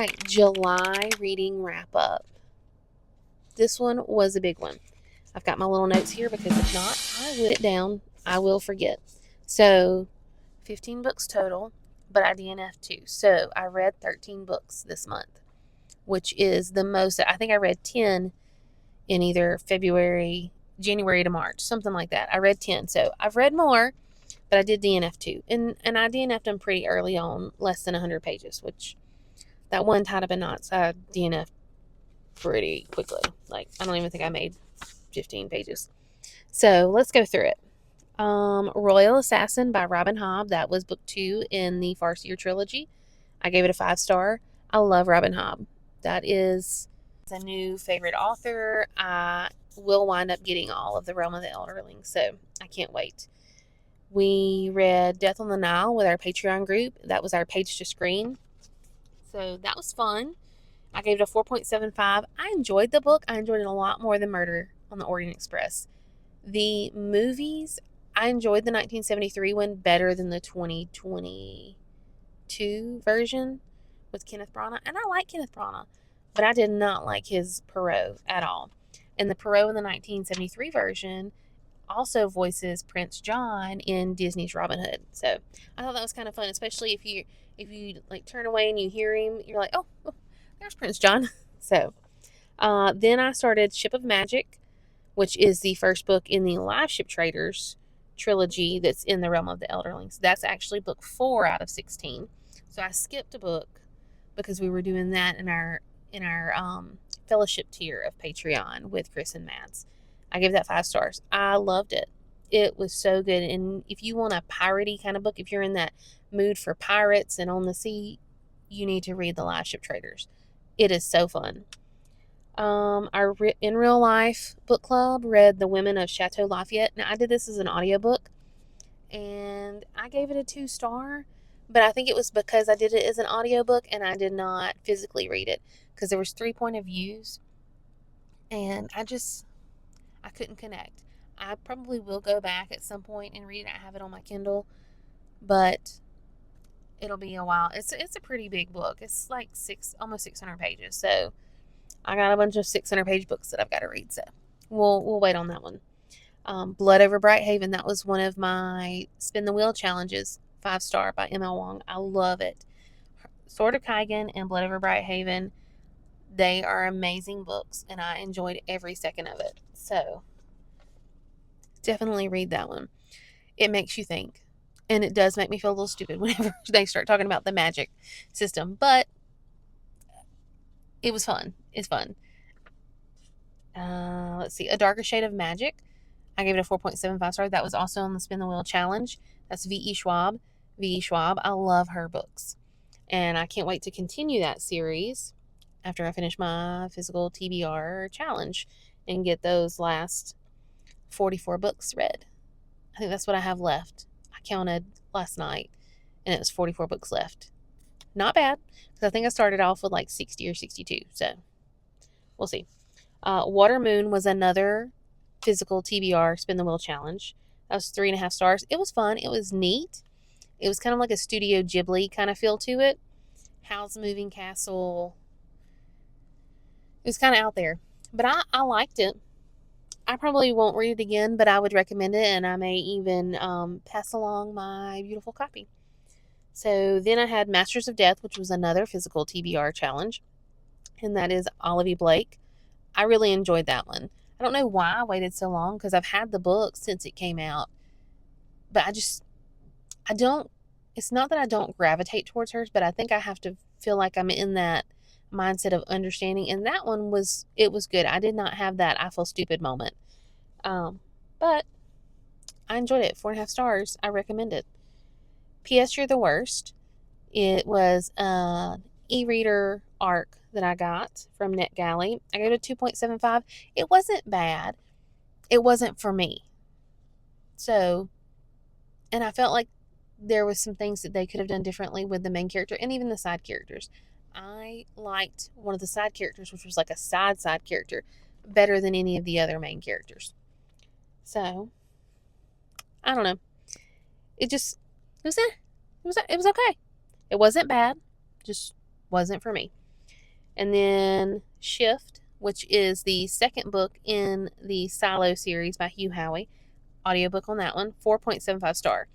right, July reading wrap up. This one was a big one. I've got my little notes here because if not, I will sit down. I will forget. So, 15 books total, but I DNF'd 2. So, I read 13 books this month, which is the most. I think I read 10 in either January to March, something like that. I read 10. So, I've read more, but I did DNF 2. And I DNF'd them pretty early on, less than 100 pages, which that one Tied Up in Knots, I DNF'd pretty quickly. Like, I don't even think I made 15 pages. So, let's go through it. Royal Assassin by Robin Hobb. That was book 2 in the Forster trilogy. I gave it a 5-star. I love Robin Hobb. That is a new favorite author. I will wind up getting all of the Realm of the Elderlings, so I can't wait. We read Death on the Nile with our Patreon group. That was our page to screen. So that was fun. I gave it a 4.75. I enjoyed the book. I enjoyed it a lot more than Murder on the Orient Express. The movies, I enjoyed the 1973 one better than the 2022 version with Kenneth Branagh. And I like Kenneth Branagh, but I did not like his Perot at all. And the Perot in the 1973 version also voices Prince John in Disney's Robin Hood. So I thought that was kind of fun, especially if you like turn away and you hear him, you're like, oh there's Prince John. So then I started Ship of Magic, which is the first book in the Live Ship Traders trilogy that's in the Realm of the Elderlings. That's actually book 4 out of 16. So I skipped a book because we were doing that in our fellowship tier of Patreon with Chris and Mads. I gave that 5 stars. I loved it. It was so good. And if you want a piratey kind of book, if you're in that mood for pirates and on the sea, you need to read the Live Ship Traders. It is so fun. Our In Real Life book club read The Women of Chateau Lafayette. Now, I did this as an audiobook, and I gave it a 2-star, but I think it was because I did it as an audiobook and I did not physically read it because there was 3 point of views, and I couldn't connect. I probably will go back at some point and read it. I have it on my Kindle, but it'll be a while. It's a pretty big book. It's like almost 600 pages. So I got a bunch of 600-page books that I've got to read. So we'll wait on that one. Blood Over Brighthaven. That was one of my Spin the Wheel challenges. 5-star by M.L. Wang. I love it. Sword of Kaigan and Blood Over Brighthaven. They are amazing books, and I enjoyed every second of it. So definitely read that one. It makes you think. And it does make me feel a little stupid whenever they start talking about the magic system. But it was fun. It's fun. Let's see. A Darker Shade of Magic. I gave it a 4.75 star. That was also on the Spin the Wheel challenge. That's V.E. Schwab. V.E. Schwab. I love her books. And I can't wait to continue that series after I finish my physical TBR challenge and get those last 44 books read. I think that's what I have left. I counted last night, and it was 44 books left. Not bad, because I think I started off with like 60 or 62, so we'll see. Water Moon was another physical TBR Spin the Wheel challenge. That was 3.5 stars. It was fun. It was neat. It was kind of like a Studio Ghibli kind of feel to it. Howl's the Moving Castle. It was kind of out there, but I liked it. I probably won't read it again, but I would recommend it, and I may even pass along my beautiful copy. So then I had Masters of Death, which was another physical TBR challenge, and that is Olivie Blake. I really enjoyed that one. I don't know why I waited so long, because I've had the book since it came out, but it's not that I don't gravitate towards hers, but I think I have to feel like I'm in that mindset of understanding, and that one was good. I did not have that I feel stupid moment, but I enjoyed it. 4.5 stars. I recommend it. P.S. You're the Worst. It was an e-reader arc that I got from NetGalley. I gave it a 2.75. It wasn't bad. It wasn't for me. So, and I felt like there was some things that they could have done differently with the main character and even the side characters. I liked one of the side characters, which was like a side character, better than any of the other main characters. So, I don't know. It was okay. It wasn't bad, just wasn't for me. And then Shift, which is the second book in the Silo series by Hugh Howey. Audiobook on that one, 4.75 star.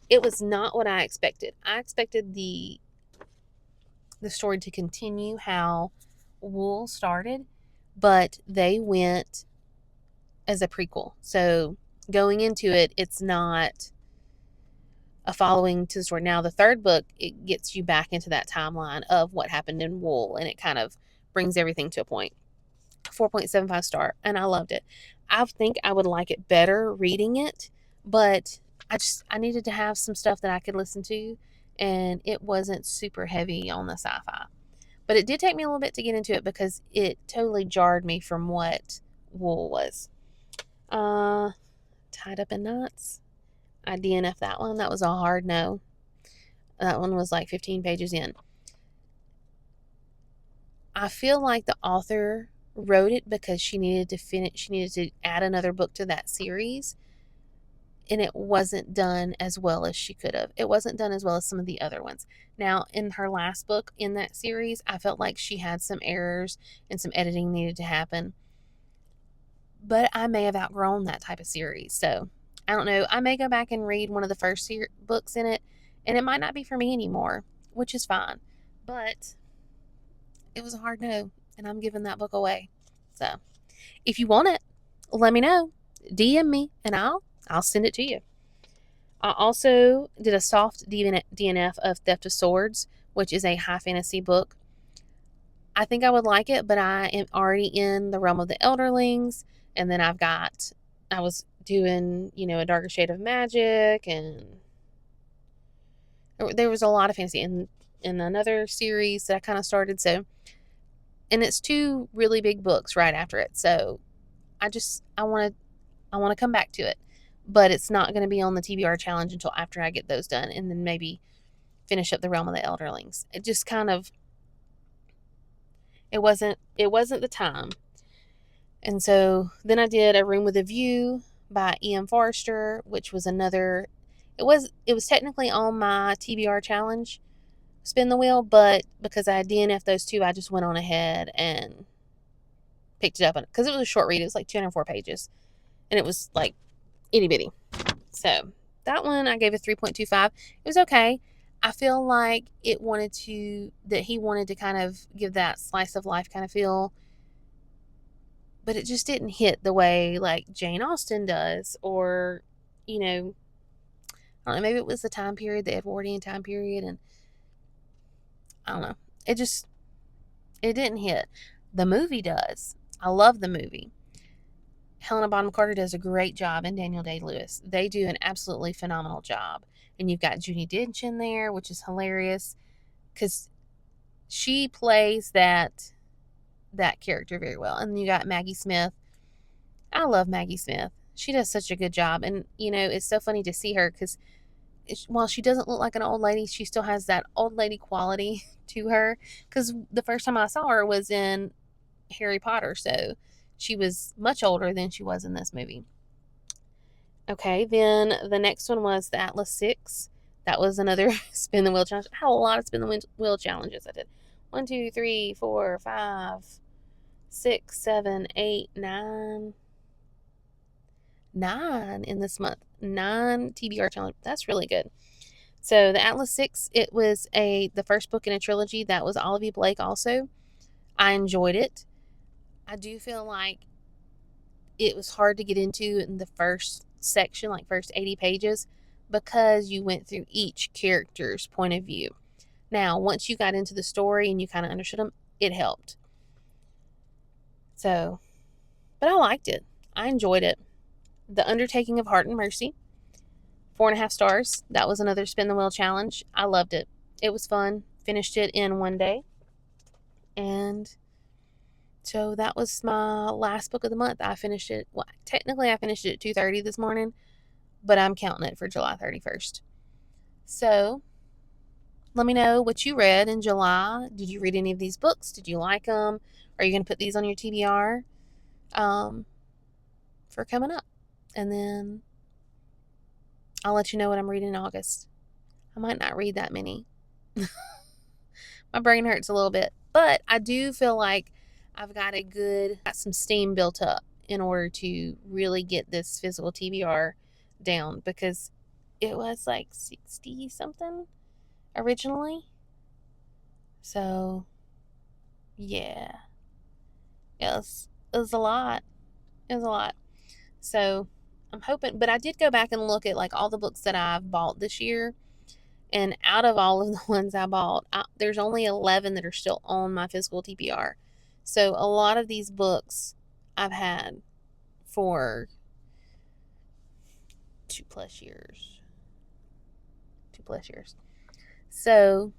It was not what I expected. I expected the story to continue how Wool started, but they went as a prequel. So going into it, it's not a following to the story. Now, the third book, it gets you back into that timeline of what happened in Wool, and it kind of brings everything to a point. 4.75 star, and I loved it. I think I would like it better reading it, but I needed to have some stuff that I could listen to, and it wasn't super heavy on the sci-fi. But it did take me a little bit to get into it because it totally jarred me from what Wool was. Tied Up in Knots. I DNF that one. That was a hard no. That one was like 15 pages in. I feel like the author wrote it because she needed to finish. She needed to add another book to that series, and it wasn't done as well as she could have. It wasn't done as well as some of the other ones. Now, in her last book in that series, I felt like she had some errors and some editing needed to happen. But I may have outgrown that type of series, so I don't know. I may go back and read one of the first books in it, and it might not be for me anymore, which is fine. But it was a hard no, and I'm giving that book away. So if you want it, let me know. DM me, and I'll send it to you. I also did a soft DNF of Theft of Swords, which is a high fantasy book. I think I would like it, but I am already in the realm of the Elderlings, and then I was doing, A Darker Shade of Magic, and there was a lot of fantasy in another series that I kind of started, so, and it's 2 really big books right after it, so I want to come back to it, but it's not going to be on the TBR challenge until after I get those done, and then maybe finish up the Realm of the Elderlings. It just kind of, it wasn't the time. And so then I did A Room with a View by E.M. Forster, which was another, it was technically on my TBR challenge, Spin the Wheel, but because I DNF'd those 2, I just went on ahead and picked it up, because it was a short read. It was like 204 pages, and it was like itty bitty. So that one I gave a 3.25. It was okay. I feel like he wanted to kind of give that slice of life kind of feel, but it just didn't hit the way like Jane Austen does, or, I don't know, maybe it was the time period, the Edwardian time period, and I don't know. It didn't hit. The movie does. I love the movie. Helena Bonham Carter does a great job, and Daniel Day-Lewis. They do an absolutely phenomenal job. And you've got Judi Dench in there, which is hilarious, because she plays that character very well. And you got Maggie Smith. I love Maggie Smith. She does such a good job. And, it's so funny to see her, because while she doesn't look like an old lady, she still has that old lady quality to her. Because the first time I saw her was in Harry Potter, so she was much older than she was in this movie. Okay, then the next one was the Atlas 6. That was another spin the wheel challenge. I had a lot of spin the wheel challenges. I did 1, 2, 3, 4, 5, 6, 7, 8, 9. 9 in this month. 9 TBR challenge. That's really good. So the Atlas 6, it was the first book in a trilogy. That was Olivie Blake also. I enjoyed it. I do feel like it was hard to get into in the first section, like first 80 pages, because you went through each character's point of view. Now, once you got into the story and you kind of understood them, it helped. So, but I liked it. I enjoyed it. The Undertaking of Heart and Mercy, 4.5 stars. That was another spin the wheel challenge. I loved it. It was fun. Finished it in one day. And so that was my last book of the month. I finished it. Well, technically I finished it at 2:30 this morning, but I'm counting it for July 31st. So let me know what you read in July. Did you read any of these books? Did you like them? Are you going to put these on your TBR for coming up? And then I'll let you know what I'm reading in August. I might not read that many. My brain hurts a little bit. But I do feel like I've got some steam built up in order to really get this physical TBR down, because it was like 60 something originally. So, yeah. It was a lot. It was a lot. So, I'm hoping, but I did go back and look at like all the books that I've bought this year. And out of all of the ones I bought, there's only 11 that are still on my physical TBR. So a lot of these books I've had for 2+ years. 2+ years. So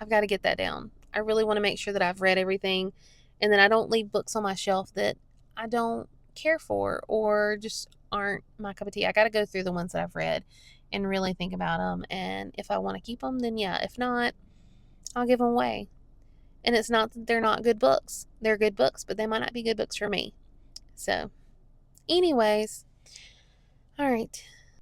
I've got to get that down. I really want to make sure that I've read everything and that I don't leave books on my shelf that I don't care for or just aren't my cup of tea. I got to go through the ones that I've read and really think about them. And if I want to keep them, then yeah. If not, I'll give them away. And it's not that they're not good books. They're good books, but they might not be good books for me. So, anyways, all right.